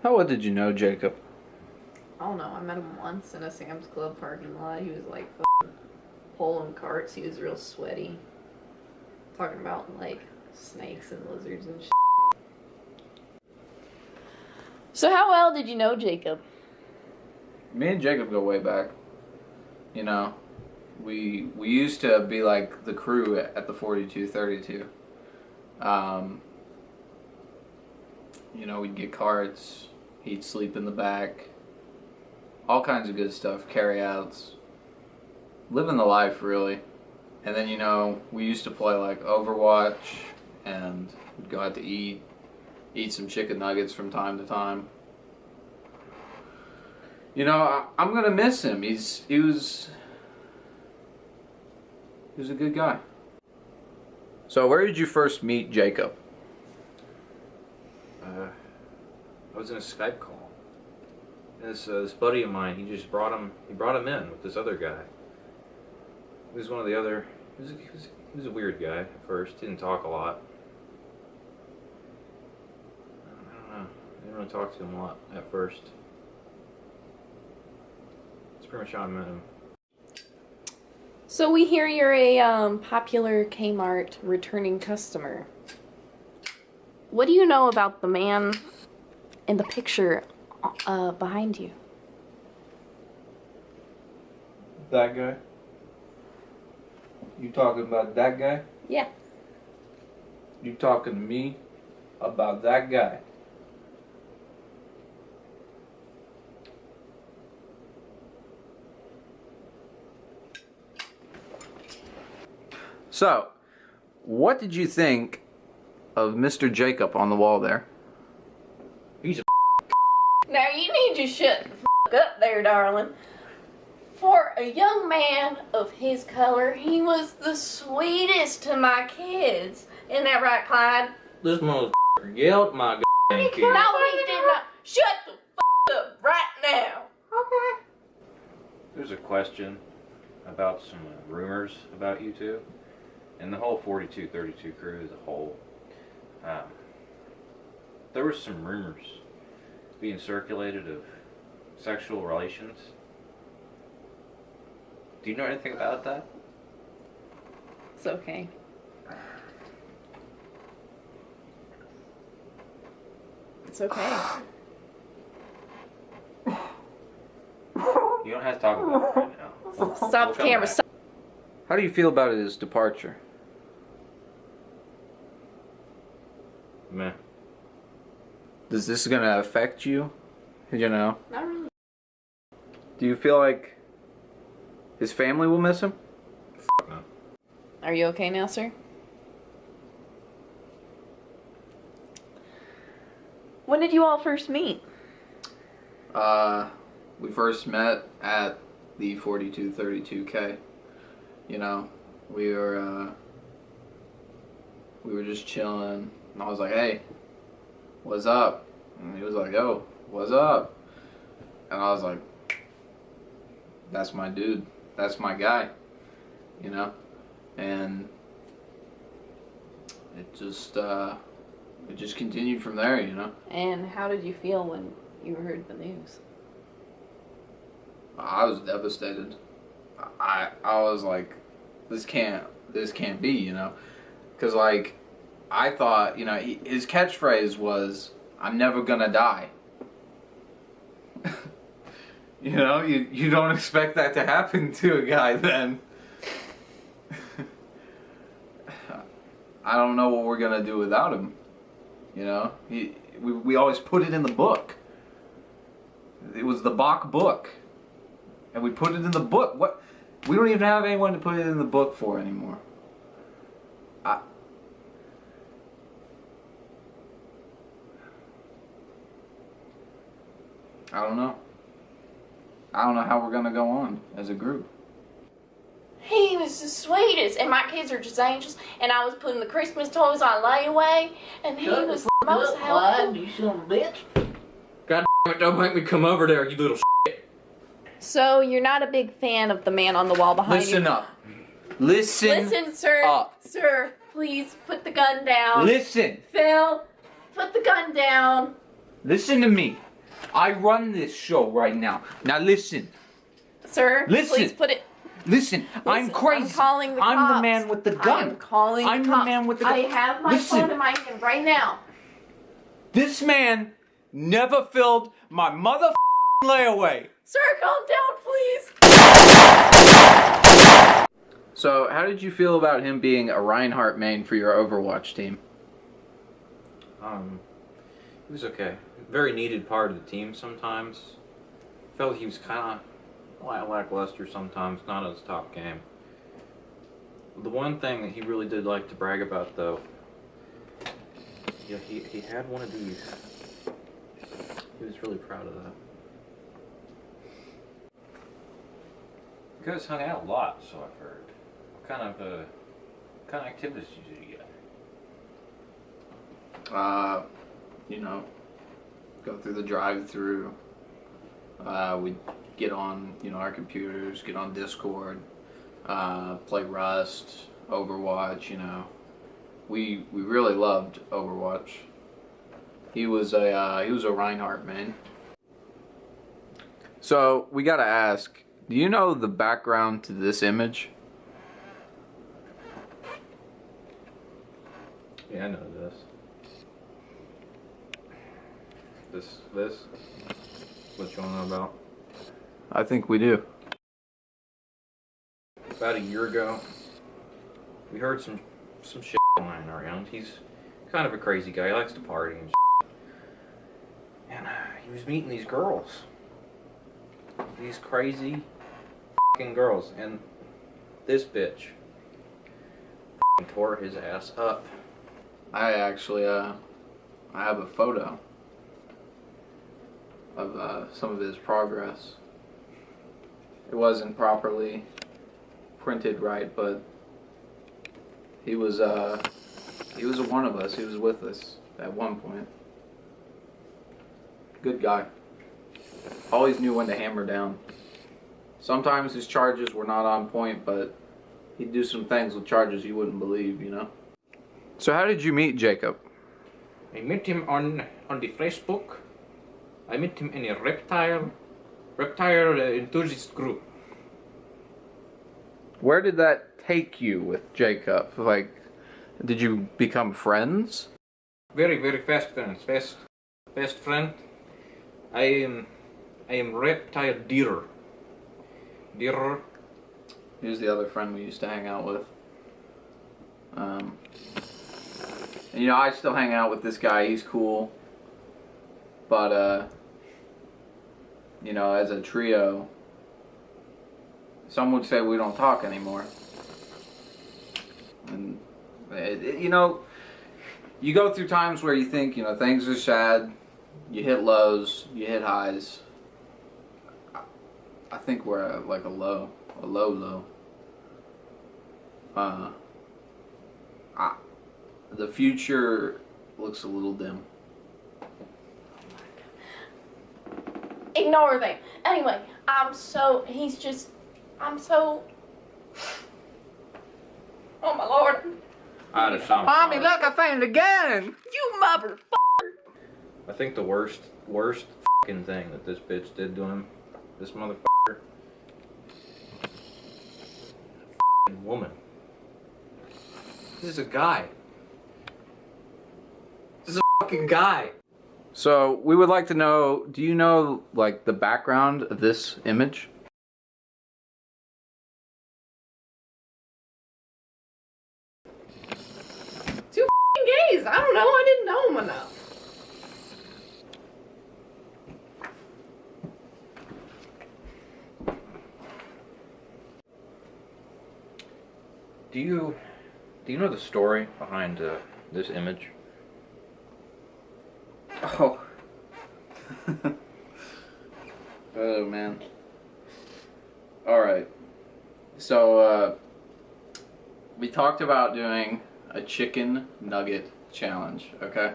How well did you know Jacob? I don't know. I met him once in a Sam's Club parking lot. He was like pulling carts. He was real sweaty. Talking about like snakes and lizards and shit. So how well did you know Jacob? Me and Jacob go way back. You know, we used to be like the crew at the 4232. You know, we'd get carts. He'd sleep in the back. All kinds of good stuff. Carryouts. Living the life, really. And then, you know, we used to play like Overwatch, and we'd go out to eat some chicken nuggets from time to time. You know, I'm gonna miss him. He was a good guy. So, where did you first meet Jacob? I was in a Skype call. This buddy of mine, he brought him in with this other guy. He was one of the other. He was a weird guy at first. Didn't talk a lot. I don't know. I didn't really talk to him a lot at first. That's pretty much how I met him. So we hear you're a popular Kmart returning customer. What do you know about the man in the picture behind you? That guy? You talking about that guy? Yeah. You talking to me about that guy? So, what did you think of Mr. Jacob on the wall there? He's a Now you need to shut the f up there, darling. For a young man of his color, he was the sweetest to my kids. Isn't that right, Clyde? this motherfucker yelled my goddamn kid. No, he did not. Shut the f up right now. Okay. There's a question about some rumors about you two, and the whole 4232 crew as a whole. There were some rumors being circulated of sexual relations. Do you know anything about that? It's okay. It's okay. You don't have to talk about it right now. Stop We'll the camera. come back. Stop. How do you feel about his departure? Meh. Is this gonna affect you? You know? Not really. Do you feel like his family will miss him? No. Are you okay now, sir? When did you all first meet? We first met at the 4232K. You know, we were just chilling, and I was like, "Hey, what's up?" And he was like, "Yo, what's up?" And I was like, "That's my dude. That's my guy." You know, and it just continued from there. You know. And how did you feel when you heard the news? I was devastated. I was like, this can't be, you know, because like I thought, you know, his catchphrase was, "I'm never gonna die." You know, you don't expect that to happen to a guy then. I don't know what we're gonna do without him. You know, we always put it in the book. It was the Bach book. And we put it in the book. What? We don't even have anyone to put it in the book for anymore. I don't know. I don't know how we're gonna go on as a group. He was the sweetest, and my kids are just angels, and I was putting the Christmas toys on layaway, and he was the most helpful. You son of a bitch. God damn it, don't make me come over there, you little So you're not a big fan of the man on the wall behind Listen you? up. Listen Sir. up. Sir, please put the gun down. Listen. Phil, put the gun down. Listen to me. I run this show right now. Now listen. Sir, Listen. please put it. Listen, I'm Listen, crazy. I'm calling the I'm cops. the man with the gun. I'm calling I'm the the cops. man with the gun. I have my Listen. phone in my hand right now. This man never filled my mother layaway. Sir, calm down, please. So, how did you feel about him being a Reinhardt main for your Overwatch team? He was okay. Very needed part of the team sometimes. Felt he was kind of lackluster sometimes, not his top game. The one thing that he really did like to brag about, though, yeah, he had one of these. He was really proud of that. You guys hung out a lot, so I've heard. What kind of activities did you do together? You know, go through the drive-through. We'd get on, our computers, get on Discord, play Rust, Overwatch. We really loved Overwatch. He was a Reinhardt man. So we gotta ask, do you know the background to this image? Yeah, I know this. This? What you wanna know about? I think we do. About a year ago, we heard some shit lying around. He's kind of a crazy guy. He likes to party and shit. And he was meeting these girls. These crazy fucking girls. And this bitch fucking tore his ass up. I actually, I have a photo of some of his progress. It wasn't properly printed right, but he was a one of us. He was with us at one point. Good guy. Always knew when to hammer down. Sometimes his charges were not on point, but he'd do some things with charges you wouldn't believe, So how did you meet Jacob? I met him on the Facebook. I met him in a reptile enthusiast group. Where did that take you with Jacob? Like, did you become friends? Very, very fast friends. Best friend. I am reptile deer. Deer. He was the other friend we used to hang out with. And, I still hang out with this guy. He's cool. But, as a trio, some would say we don't talk anymore. And, you go through times where you think, things are sad. You hit lows, you hit highs. I think we're at like a low. The future looks a little dim. Ignore them. Anyway, I'm so. Oh my lord. Mommy, look, I found a gun! You mother. I think the worst fucking thing that this bitch did to him, this motherfucker, fucking woman. This is a guy. This is a fucking guy. So, we would like to know, do you know, like, the background of this image? Two gays. I don't know. I didn't know him enough. Do you know the story behind this image? Oh. Oh, man. Alright. So, we talked about doing a chicken nugget challenge, okay?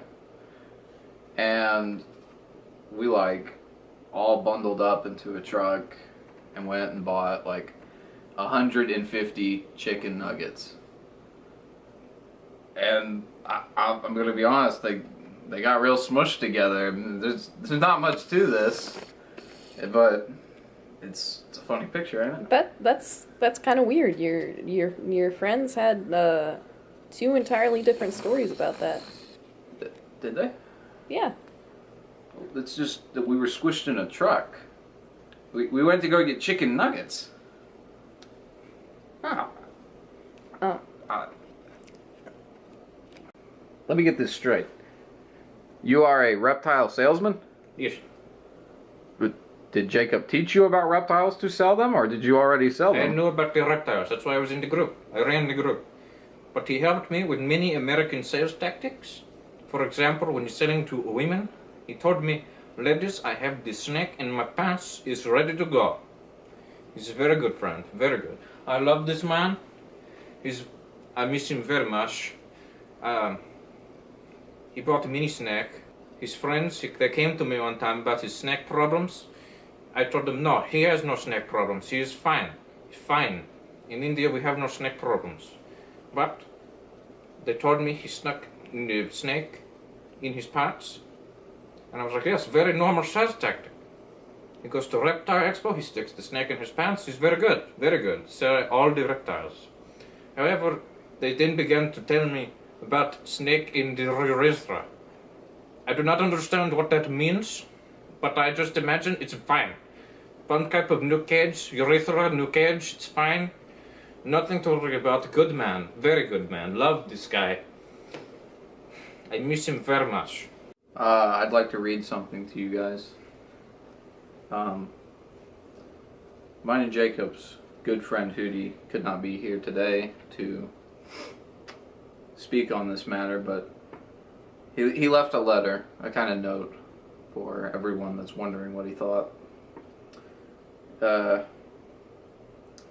And we, all bundled up into a truck and went and bought, 150 chicken nuggets. And I'm gonna be honest, they got real smushed together. There's not much to this, but it's a funny picture, ain't it? That's kind of weird. Your friends had two entirely different stories about that. Did they? Yeah. It's just that we were squished in a truck. We went to go get chicken nuggets. Oh. Oh. Let me get this straight. You are a reptile salesman? Yes. But did Jacob teach you about reptiles to sell them, or did you already sell I them? knew about the reptiles. That's why I was in the group. I ran the group. But he helped me with many American sales tactics. For example, when selling to women, he told me, ladies, I have the snake in my pants. It's ready to go. He's a very good friend. Very good. I love this man. I miss him very much. He bought a mini snake. His friends, they came to me one time about his snake problems. I told them, no, he has no snake problems. He is fine. He's fine. In India, we have no snake problems. But they told me he snuck the snake in his pants. And I was like, yes, very normal sales tactic. He goes to Reptile Expo, he sticks the snake in his pants. He's very good, very good. Sell all the reptiles. However, they then began to tell me about snake in the urethra. I do not understand what that means, but I just imagine it's fine. One type of new cage, urethra, new cage, it's fine. Nothing to worry about. Good man, very good man. Love this guy. I miss him very much. I'd like to read something to you guys. Mine and Jacob's good friend Hootie could not be here today to speak on this matter, but he left a letter, a kind of note for everyone that's wondering what he thought. It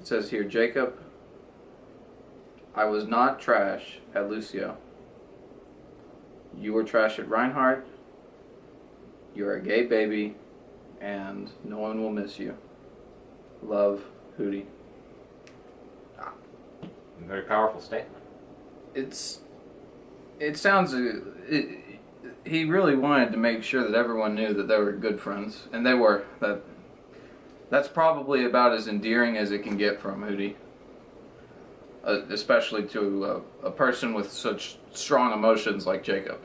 says here, Jacob, I was not trash at Lucio. You were trash at Reinhardt. You're a gay baby, and no one will miss you. Love, Hootie. Very powerful statement. It sounds, he really wanted to make sure that everyone knew that they were good friends, and they were. That's probably about as endearing as it can get from Hootie. Especially to a person with such strong emotions like Jacob.